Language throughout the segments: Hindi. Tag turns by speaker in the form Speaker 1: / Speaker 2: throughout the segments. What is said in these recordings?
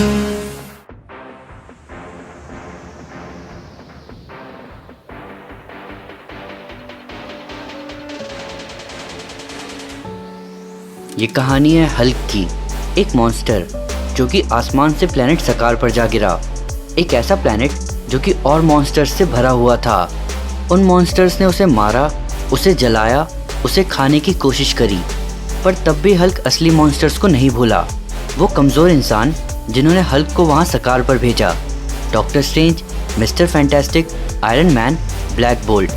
Speaker 1: ये कहानी है हल्क की, एक मॉन्स्टर जो कि आसमान से प्लेनेट सकार पर जा गिरा। एक ऐसा प्लेनेट जो कि और मॉन्स्टर्स से भरा हुआ था। उन मॉन्स्टर्स ने उसे मारा, उसे जलाया, उसे खाने की कोशिश करी, पर तब भी हल्क असली मॉन्स्टर्स को नहीं भूला। वो कमज़ोर इंसान जिन्होंने हल्क को वहाँ सकार पर भेजा। Doctor strange, mister fantastic, iron man, black bolt,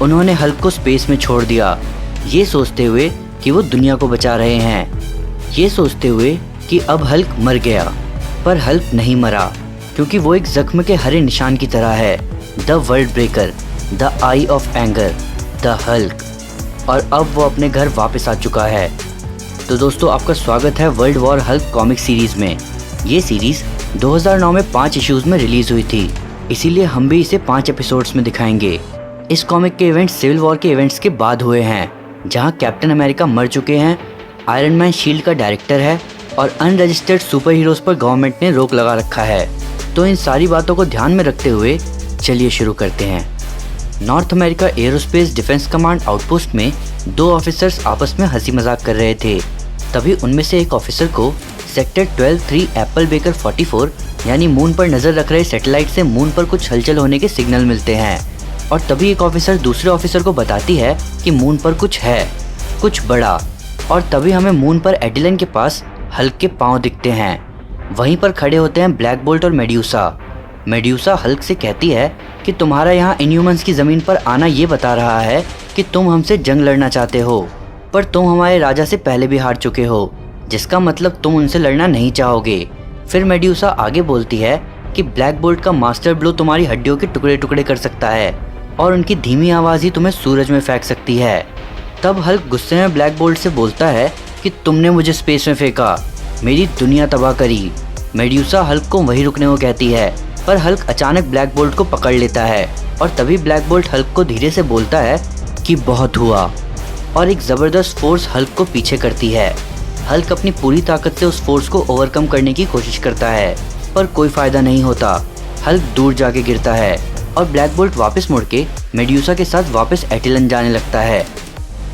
Speaker 1: उन्होंने हल्क को स्पेस में छोड़ दिया, ये सोचते हुए कि वो दुनिया को बचा रहे हैं, ये सोचते हुए कि अब हल्क मर गया। पर हल्क नहीं मरा, क्योंकि वो एक जख्म के हरे निशान की तरह है। The world breaker, the I of anger, the Hulk. और अब वो अपने घर वापस आ चुका है। तो दोस्तों, आपका स्वागत है world war Hulk comic series में। ये सीरीज़ 2009 में 5 इश्यूज़ में रिलीज़ हुई थी, इसीलिए हम भी इसे 5 एपिसोड्स में दिखाएंगे। इस कॉमिक के इवेंट्स सिविल वॉर के इवेंट्स के बाद हुए हैं, जहां कैप्टन अमेरिका मर चुके हैं, आयरन मैन शील्ड का डायरेक्टर है और अनरजिस्टर्ड सुपर हीरोज़ पर गवर्नमेंट ने रोक लगा रखा है। तो इन सारी बातों को ध्यान में रखते हुए चलिए शुरू करते हैं। North America aerospace defence command outpost में 2 ऑफिसर्स आपस में हंसी मजाक कर रहे थे। तभी उनमें से एक ऑफिसर को सेक्टर 12-3 एप्पल बेकर 44 यानी मून पर नज़र रख रहे सैटेलाइट से मून पर कुछ हलचल होने के सिग्नल मिलते हैं। और तभी एक ऑफिसर दूसरे ऑफिसर को बताती है कि मून पर कुछ है, कुछ बड़ा। और तभी हमें मून पर एडिलन के पास हल्क के पांव दिखते हैं। वहीं पर खड़े होते हैं ब्लैक बोल्ट और मेड्यूसा। मेड्यूसा हल्क से कहती है कि तुम्हारा यहाँ इनह्यूमन्स की ज़मीन पर आना ये बता रहा है कि तुम हमसे जंग लड़ना चाहते हो, पर तुम हमारे राजा से पहले भी हार चुके हो, जिसका मतलब तुम उनसे लड़ना नहीं चाहोगे। फिर मेड्यूसा आगे बोलती है कि ब्लैक बोल्ट का मास्टर ब्लो तुम्हारी हड्डियों के टुकड़े टुकड़े कर सकता है और उनकी धीमी आवाज़ ही तुम्हें सूरज में फेंक सकती है। तब हल्क गुस्से में ब्लैक बोल्ट से बोलता है कि तुमने मुझे स्पेस में फेंका, मेरी दुनिया तबाह करी। मेड्यूसा हल्क को वहीं रुकने को कहती है, पर हल्क अचानक ब्लैक बोल्ट को पकड़ लेता है। और तभी ब्लैक बोल्ट हल्क को धीरे से बोलता है कि बहुत हुआ, और एक ज़बरदस्त फोर्स हल्क को पीछे करती है। हल्क अपनी पूरी ताकत से उस फोर्स को ओवरकम करने की कोशिश करता है, पर कोई फ़ायदा नहीं होता। हल्क दूर जाके गिरता है और ब्लैक बोल्ट वापस मुड़ के मेड्यूसा के साथ वापस एटिलन जाने लगता है।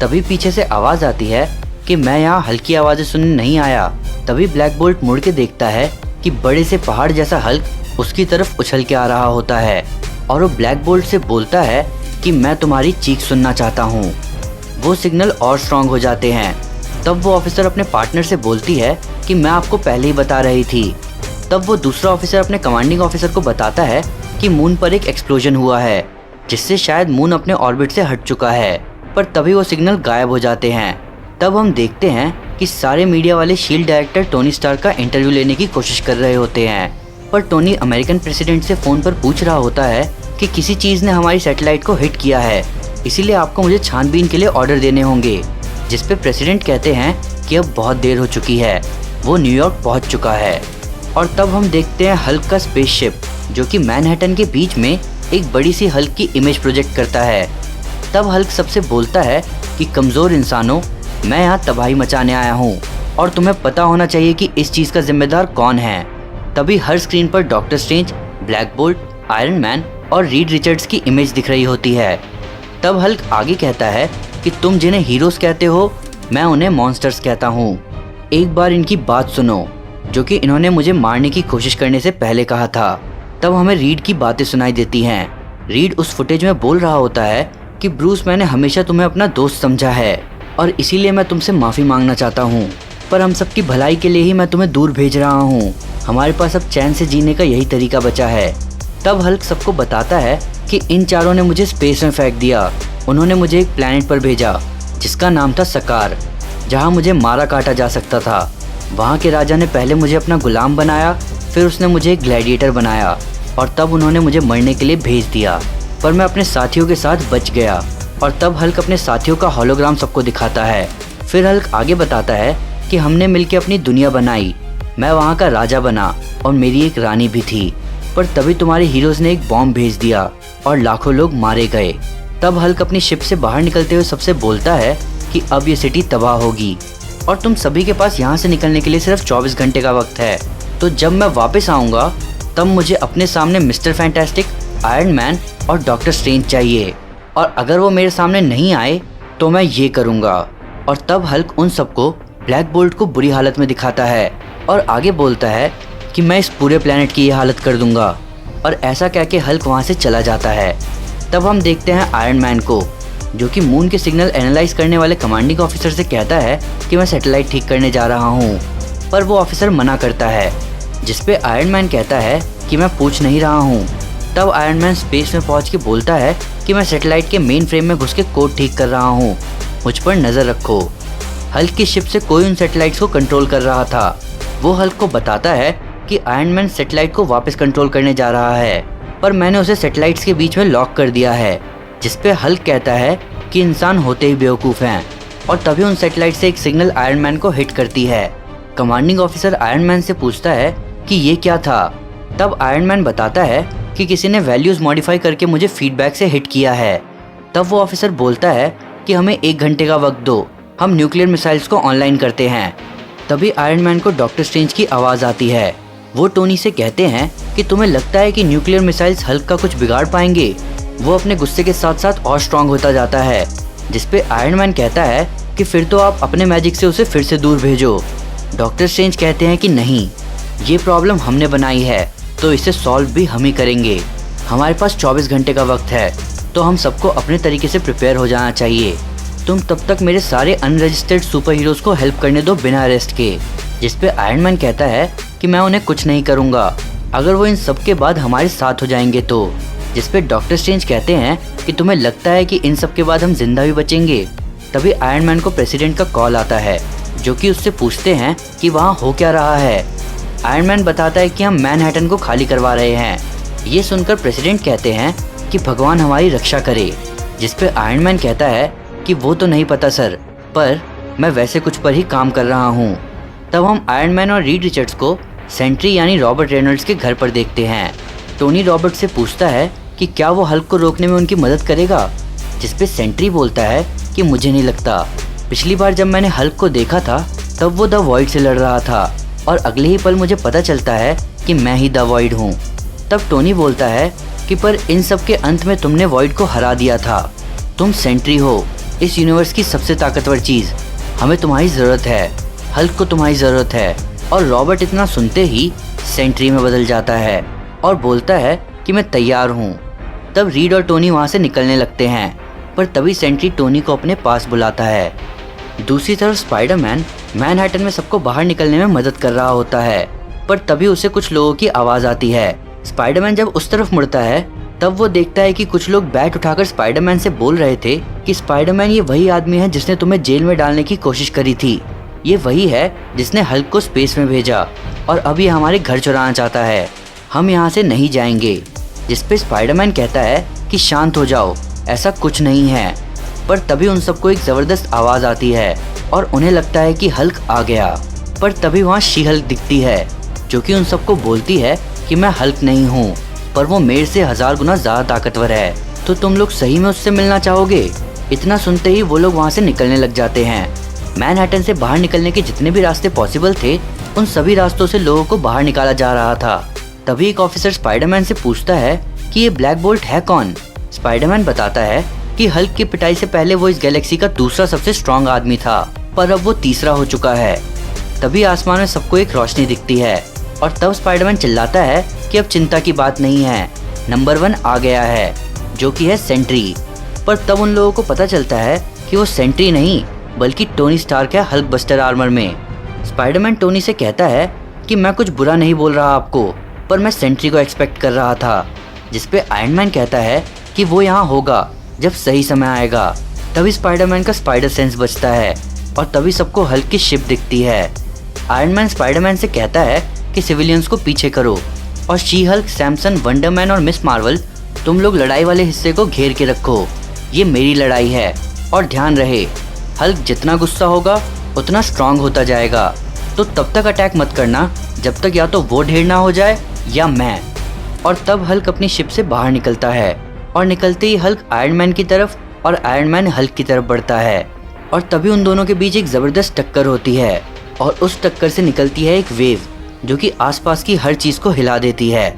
Speaker 1: तभी पीछे से आवाज़ आती है कि मैं यहाँ हल्की आवाज़ें सुनने नहीं आया। तभी ब्लैक बोल्ट मुड़ के देखता है कि बड़े से पहाड़ जैसा हल्क उसकी तरफ उछल के आ रहा होता है, और वो ब्लैक बोल्ट से बोलता है कि मैं तुम्हारी चीख सुनना चाहता हूँ। वो सिग्नल और स्ट्रॉन्ग हो जाते हैं। तब वो ऑफिसर अपने पार्टनर से बोलती है कि मैं आपको पहले ही बता रही थी। तब वो दूसरा ऑफिसर अपने कमांडिंग ऑफिसर को बताता है कि मून पर एक एक्सप्लोजन हुआ है, जिससे शायद मून अपने ऑर्बिट से हट चुका है। पर तभी वो सिग्नल गायब हो जाते हैं। तब हम देखते हैं कि सारे मीडिया वाले शील्ड डायरेक्टर टोनी स्टार्क का इंटरव्यू लेने की कोशिश कर रहे होते हैं, पर टोनी अमेरिकन प्रेसिडेंट से फ़ोन पर पूछ रहा होता है कि किसी चीज़ ने हमारी सैटेलाइट को हिट किया है, इसीलिए आपको मुझे छानबीन के लिए ऑर्डर देने होंगे। जिस पे प्रेसिडेंट कहते हैं कि अब बहुत देर हो चुकी है, वो न्यूयॉर्क पहुंच चुका है। और तब हम देखते हैं हल्क का स्पेसशिप, जो कि मैनहट्टन के बीच में एक बड़ी सी हल्क की इमेज प्रोजेक्ट करता है। तब हल्क सबसे बोलता है कि कमज़ोर इंसानों, मैं यहाँ तबाही मचाने आया हूँ और तुम्हें पता होना चाहिए कि इस चीज़ का जिम्मेदार कौन है। तभी हर स्क्रीन पर doctor strange, black bolt, iron man और रीड रिचर्ड्स की इमेज दिख रही होती है। तब हल्क आगे कहता है कि तुम जिन्हें हीरोज़ कहते हो, मैं उन्हें मॉन्स्टर्स कहता हूँ। एक बार इनकी बात सुनो, जो कि इन्होंने मुझे मारने की कोशिश करने से पहले कहा था। तब हमें रीड की बातें सुनाई देती हैं। रीड उस फुटेज में बोल रहा होता है कि ब्रूस, मैंने हमेशा तुम्हें अपना दोस्त समझा है और इसीलिए मैं तुमसे माफ़ी मांगना चाहता हूँ, पर हम सबकी भलाई के लिए ही मैं तुम्हें दूर भेज रहा हूँ। हमारे पास अब चैन से जीने का यही तरीका बचा है। तब हल्क सबको बताता है कि इन चारों ने मुझे स्पेस में फेंक दिया। उन्होंने मुझे एक प्लैनेट पर भेजा जिसका नाम था सकार, जहाँ मुझे मारा काटा जा सकता था। वहाँ के राजा ने पहले मुझे अपना गुलाम बनाया, फिर उसने मुझे एक ग्लैडिएटर बनाया और तब उन्होंने मुझे मरने के लिए भेज दिया, पर मैं अपने साथियों के साथ बच गया। और तब हल्क अपने साथियों का होलोग्राम सबको दिखाता है। फिर हल्क आगे बताता है कि हमने मिलकर अपनी दुनिया बनाई, मैं वहाँ का राजा बना और मेरी एक रानी भी थी, पर तभी तुम्हारे हीरोज़ ने एक बॉम्ब भेज दिया और लाखों लोग मारे गए। तब हल्क अपनी शिप से बाहर निकलते हुए सबसे बोलता है कि अब ये सिटी तबाह होगी और तुम सभी के पास यहाँ से निकलने के लिए सिर्फ 24 घंटे का वक्त है। तो जब मैं वापस आऊँगा तब मुझे अपने सामने मिस्टर फैंटास्टिक, आयरन मैन और डॉक्टर स्ट्रेंज चाहिए, और अगर वो मेरे सामने नहीं आए तो मैं ये करूँगा। और तब हल्क उन सबको ब्लैक बोल्ट को बुरी हालत में दिखाता है और आगे बोलता है कि मैं इस पूरे प्लेनेट की ये हालत कर दूंगा। और ऐसा कह के हल्क वहाँ से चला जाता है। तब हम देखते हैं आयरन मैन को, जो कि मून के सिग्नल एनालाइज करने वाले कमांडिंग ऑफिसर से कहता है कि मैं सैटेलाइट ठीक करने जा रहा हूँ, पर वो ऑफिसर मना करता है, जिसपे आयरन मैन कहता है कि मैं पूछ नहीं रहा हूँ। तब आयरन मैन स्पेस में पहुँच के बोलता है कि मैं सैटेलाइट के मेन फ्रेम में घुस के कोड ठीक कर रहा हूँ, मुझ पर नज़र रखो। हल्क की शिप से कोई उन सैटेलाइट्स को कंट्रोल कर रहा था। वो हल्क को बताता है कि आयरन मैन सैटेलाइट को वापस कंट्रोल करने जा रहा है, पर मैंने उसे सैटेलाइट्स के बीच में लॉक कर दिया है, जिसपे हल्क कहता है कि इंसान होते ही बेवकूफ़ हैं। और तभी उन सैटेलाइट से एक सिग्नल आयरन मैन को हिट करती है। कमांडिंग ऑफिसर आयरन मैन से पूछता है कि ये क्या था। तब आयरन मैन बताता है कि किसी ने वैल्यूज़ मॉडिफाई करके मुझे फीडबैक से हिट किया है। तब वो ऑफिसर बोलता है कि हमें 1 घंटे का वक्त दो, हम न्यूक्लियर मिसाइल्स को ऑनलाइन करते हैं। तभी आयरन मैन को डॉक्टर स्ट्रेंज की आवाज़ आती है। वो टोनी से कहते हैं कि तुम्हें लगता है कि न्यूक्लियर मिसाइल्स हल्क का कुछ बिगाड़ पाएंगे। वो अपने गुस्से के साथ साथ और स्ट्रांग होता जाता है, जिसपे आयरन मैन कहता है कि फिर तो आप अपने मैजिक से उसे फिर से दूर भेजो। डॉक्टर स्ट्रेंज कहते हैं कि नहीं, ये प्रॉब्लम हमने बनाई है तो इसे सॉल्व भी हम ही करेंगे। हमारे पास 24 घंटे का वक्त है, तो हम सबको अपने तरीके से प्रिपेयर हो जाना चाहिए। तुम तब तक मेरे सारे अनरजिस्टर्ड सुपर हीरोज़ को हेल्प करने दो बिना अरेस्ट के। जिसपे आयरन मैन कहता है कि मैं उन्हें कुछ नहीं करूँगा अगर वो इन सब के बाद हमारे साथ हो जाएंगे तो। जिसपे डॉक्टर स्ट्रेंज कहते हैं कि तुम्हें लगता है कि इन सब के बाद हम जिंदा भी बचेंगे। तभी आयरन मैन को प्रेसिडेंट का कॉल आता है, जो कि उससे पूछते हैं कि वहाँ हो क्या रहा है। आयरन मैन बताता है कि हम मैनहट्टन को खाली करवा रहे हैं। ये सुनकर प्रेसिडेंट कहते हैं कि भगवान हमारी रक्षा करे। जिसपे आयरन मैन कहता है कि वो तो नहीं पता सर, पर मैं वैसे कुछ पर ही काम कर रहा हूँ। तब हम आयरन मैन और रीड रिचर्ड्स को सेंट्री यानी रॉबर्ट रेनॉल्ड्स के घर पर देखते हैं। टोनी रॉबर्ट से पूछता है कि क्या वो हल्क को रोकने में उनकी मदद करेगा। जिसपे सेंट्री बोलता है कि मुझे नहीं लगता, पिछली बार जब मैंने हल्क को देखा था तब वो द वॉइड से लड़ रहा था, और अगले ही पल मुझे पता चलता है कि मैं ही द वॉइड हूँ। तब टोनी बोलता है कि पर इन सब के अंत में तुमने वॉइड को हरा दिया था। तुम सेंट्री हो, इस यूनिवर्स की सबसे ताकतवर चीज़। हमें तुम्हारी ज़रूरत है, हल्क को तुम्हारी ज़रूरत है। और रॉबर्ट इतना सुनते ही सेंट्री में बदल जाता है और बोलता है कि मैं तैयार हूँ। तब रीड और टोनी वहाँ से निकलने लगते हैं, पर तभी सेंट्री टोनी को अपने पास बुलाता है। दूसरी तरफ स्पाइडरमैन मैनहट्टन में सबको बाहर निकलने में मदद कर रहा होता है, पर तभी उसे कुछ लोगों की आवाज़ आती है। स्पाइडरमैन जब उस तरफ मुड़ता है तब वो देखता है कि कुछ लोग बैट उठाकर स्पाइडरमैन से बोल रहे थे कि स्पाइडरमैन ये वही आदमी है जिसने तुम्हें जेल में डालने की कोशिश करी थी। ये वही है जिसने हल्क को स्पेस में भेजा और अब ये हमारे घर चुराना चाहता है। हम यहाँ से नहीं जाएंगे। जिसपे स्पाइडरमैन कहता है कि शांत हो जाओ, ऐसा कुछ नहीं है। पर तभी उन सबको एक ज़बरदस्त आवाज़ आती है और उन्हें लगता है कि हल्क आ गया। पर तभी वहाँ शी हल्क दिखती है, जो कि उन सबको बोलती है कि मैं हल्क नहीं हूँ, पर वो मेरे से 1000 गुना ज़्यादा ताकतवर है। तो तुम लोग सही में उससे मिलना चाहोगे? इतना सुनते ही वो लोग वहाँ से निकलने लग जाते हैं। मैनहट्टन से बाहर निकलने के जितने भी रास्ते पॉसिबल थे, उन सभी रास्तों से लोगों को बाहर निकाला जा रहा था। तभी एक ऑफिसर स्पाइडरमैन से पूछता है कि ये ब्लैक बोल्ट है कौन। स्पाइडरमैन बताता है कि हल्क की पिटाई से पहले वो इस गैलेक्सी का दूसरा सबसे स्ट्रॉन्ग आदमी था, पर अब वो तीसरा हो चुका है। तभी आसमान में सबको एक रोशनी दिखती है और तब स्पाइडरमैन चिल्लाता है कि अब चिंता की बात नहीं है, नंबर 1 आ गया है, जो कि है सेंट्री। पर तब उन लोगों को पता चलता है कि वो सेंट्री नहीं बल्कि टोनी स्टार्क है हल्क बस्टर आर्मर में। स्पाइडरमैन टोनी से कहता है कि मैं कुछ बुरा नहीं बोल रहा आपको, पर मैं सेंट्री को एक्सपेक्ट कर रहा था। जिसपे आयरन मैन कहता है कि वो यहाँ होगा जब सही समय आएगा। तभी स्पाइडरमैन का स्पाइडर सेंस बचता है और तभी सबको हल्क की शिप दिखती है। आयरन मैन स्पाइडरमैन से कहता है कि सिविलियंस को पीछे करो और शी हल्क, सैमसन, वंडरमैन और मिस मार्वल तुम लोग लड़ाई वाले हिस्से को घेर के रखो। ये मेरी लड़ाई है और ध्यान रहे हल्क जितना गुस्सा होगा उतना स्ट्रांग होता जाएगा, तो तब तक अटैक मत करना जब तक या तो वो ढेर ना हो जाए या मैं। और तब हल्क अपनी शिप से बाहर निकलता है और निकलते ही हल्क आयरन मैन की तरफ और आयरन मैन हल्क की तरफ बढ़ता है और तभी उन दोनों के बीच एक ज़बरदस्त टक्कर होती है और उस टक्कर से निकलती है एक वेव जो कि आसपास की हर चीज को हिला देती है।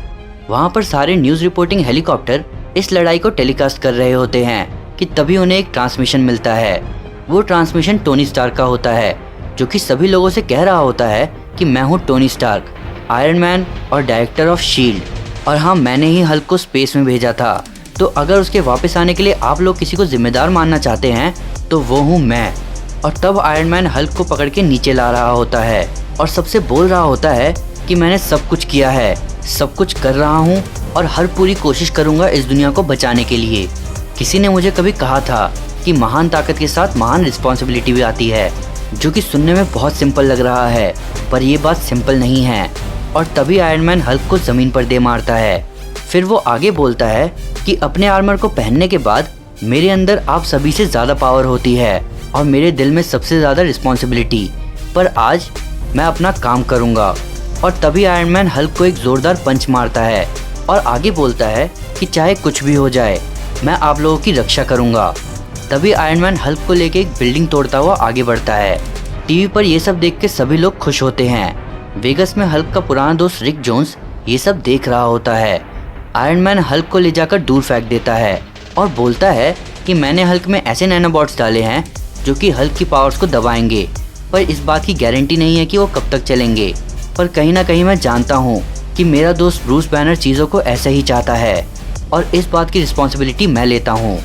Speaker 1: वहाँ पर सारे न्यूज रिपोर्टिंग हेलीकॉप्टर इस लड़ाई को टेलीकास्ट कर रहे होते हैं कि तभी उन्हें एक ट्रांसमिशन मिलता है। वो ट्रांसमिशन टोनी स्टार्क का होता है, जो कि सभी लोगों से कह रहा होता है कि मैं हूँ टोनी स्टार्क, आयरन मैन और डायरेक्टर ऑफ शील्ड, और हाँ, मैंने ही हल्क को स्पेस में भेजा था। तो अगर उसके वापस आने के लिए आप लोग किसी को जिम्मेदार मानना चाहते हैं तो वो हूँ मैं। और तब आयरन मैन हल्क को पकड़ के नीचे ला रहा होता है और सबसे बोल रहा होता है कि मैंने सब कुछ किया है, सब कुछ कर रहा हूँ और हर पूरी कोशिश करूँगा इस दुनिया को बचाने के लिए। किसी ने मुझे कभी कहा था कि महान ताकत के साथ महान रिस्पॉन्सिबिलिटी भी आती है, जो कि सुनने में बहुत सिंपल लग रहा है, पर ये बात सिंपल नहीं है। और तभी आयरन मैन हल्क को ज़मीन पर दे मारता है। फिर वो आगे बोलता है कि अपने आर्मर को पहनने के बाद मेरे अंदर आप सभी से ज़्यादा पावर होती है और मेरे दिल में सबसे ज़्यादा रिस्पॉन्सिबिलिटी, पर आज मैं अपना काम करूँगा। और तभी आयरन मैन हल्क को एक ज़ोरदार पंच मारता है और आगे बोलता है कि चाहे कुछ भी हो जाए, मैं आप लोगों की रक्षा करूँगा। तभी आयरन मैन हल्क को लेके एक बिल्डिंग तोड़ता हुआ आगे बढ़ता है। टीवी पर ये सब देख के सभी लोग खुश होते हैं। वेगस में हल्क का पुराना दोस्त रिक जोन्स ये सब देख रहा होता है। आयरन मैन हल्क को ले जाकर दूर फेंक देता है और बोलता है कि मैंने हल्क में ऐसे नैनोबॉट्स डाले हैं जो कि हल्क की पावर्स को दबाएंगे, पर इस बात की गारंटी नहीं है कि वो कब तक चलेंगे। पर कहीं ना कहीं मैं जानता हूँ कि मेरा दोस्त ब्रूस बैनर चीज़ों को ऐसे ही चाहता है और इस बात की रिस्पॉन्सिबिलिटी मैं लेता हूँ।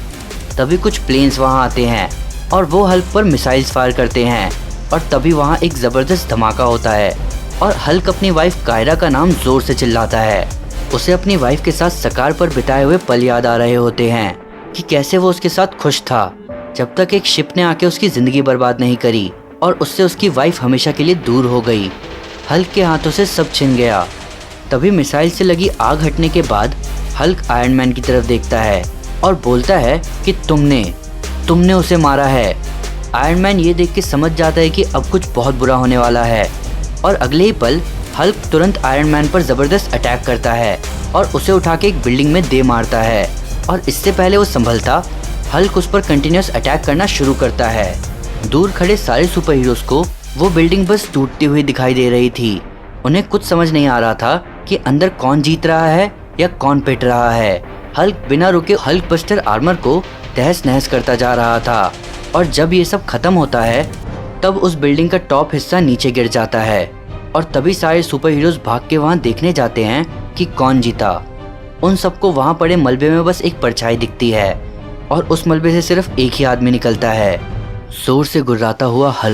Speaker 1: तभी कुछ प्लेन्स वहाँ आते हैं और वो हल्क पर मिसाइल्स फायर करते हैं और तभी वहाँ एक ज़बरदस्त धमाका होता है और हल्क अपनी वाइफ कायरा का नाम ज़ोर से चिल्लाता है। उसे अपनी वाइफ के साथ सकार पर बिताए हुए पल याद आ रहे होते हैं कि कैसे वो उसके साथ खुश था जब तक एक शिप ने आके उसकी ज़िंदगी बर्बाद नहीं करी और उससे उसकी वाइफ हमेशा के लिए दूर हो गई। हल्क के हाथों से सब छिन गया। तभी मिसाइल से लगी आग हटने के बाद हल्क आयरन मैन की तरफ देखता है और बोलता है कि तुमने उसे मारा है। आयरन मैन ये देख के समझ जाता है कि अब कुछ बहुत बुरा होने वाला है और अगले ही पल हल्क तुरंत आयरन मैन पर ज़बरदस्त अटैक करता है और उसे उठा के एक बिल्डिंग में दे मारता है। और इससे पहले वो संभलता, हल्क उस पर कंटिन्यूस अटैक करना शुरू करता है। दूर खड़े सारे सुपर हीरोज़ को वो बिल्डिंग बस टूटती हुई दिखाई दे रही थी। उन्हें कुछ समझ नहीं आ रहा था कि अंदर कौन जीत रहा है या कौन पिट रहा है। हल्क बिना रुके हल्क बस्टर आर्मर को तहस नहस करता जा रहा था और जब ये सब खत्म होता है तब उस बिल्डिंग का टॉप हिस्सा नीचे गिर जाता है और तभी सारे सुपर हीरोज़ भाग के वहाँ देखने जाते हैं कि कौन जीता। उन सबको वहाँ पड़े मलबे में बस एक परछाई दिखती है और उस मलबे से सिर्फ एक ही आदमी निकलता है, जोर से गुर्राता हुआ हल्क।